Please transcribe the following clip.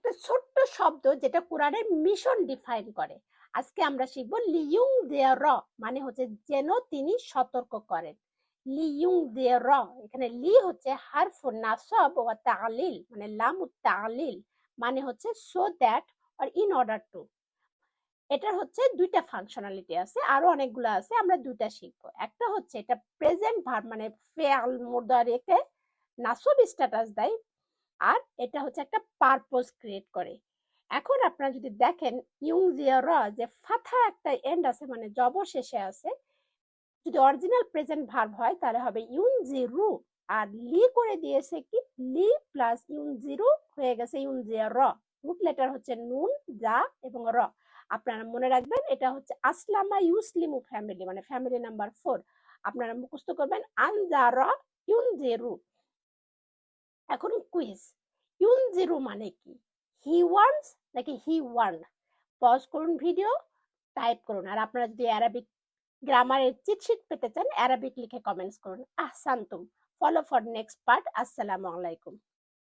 একটা ছোট্ট শব্দ যেটা কোরআনের মিশন ডিফাইন করে। আজকে আমরা শিখব লিইউং দেয়ার, মানে হচ্ছে যেন তিনি সতর্ক করেন। লিইউং দেয়ার, এখানে লি হচ্ছে হারফুন নাসব ওয়া তা'লিল, মানে লামুত তা'লিল, মানে হচ্ছে so that or in order to. এটার হচ্ছে দুইটা ফাংশনালিটি আছে, আরো অনেকগুলো আছে, আমরা দুইটা শিখবো। একটা হচ্ছে এটা প্রেজেন্ট ভার্ব, মানে ফেল মুদারিকে নাসব স্ট্যাটাস দেয়, আর এটা হচ্ছে একটা পারপোজ ক্রিয়েট করে। এখন আপনারা যদি দেখেন ইউং জিয়ার যে ফাথা একটা এন্ড আছে, মানে জবর শেষে আছে, যদি অরিজিনাল প্রেজেন্ট ভার্ব হয় তাহলে হবে ইউন জিরু, আর লি করে দিয়েছে কি লি প্লাস ইউন জিরু হয়ে গেছে ইউন জিয়ার। রুট লেটার হচ্ছে নুন, জা এবং র। আপনারা মনে রাখবেন এটা হচ্ছে আসলামা ইউসলিমু ফ্যামিলি, মানে ফ্যামিলি নাম্বার 4। আপনারা মুখস্থ করবেন আনজারা ইউন জিরু। এখন কুইজ, ইউন জিরু মানে কি? হি ওয়ান্টস নাকি হি ওয়ান্ট? পজ করুন ভিডিও, টাইপ করুন। আর আপনারা যদি অ্যারাবিক গ্রামারের চিটশিট পেতে চান, অ্যারাবিক লিখে কমেন্টস করুন। আহসানতুম। Follow for next part. আসসালামু আলাইকুম।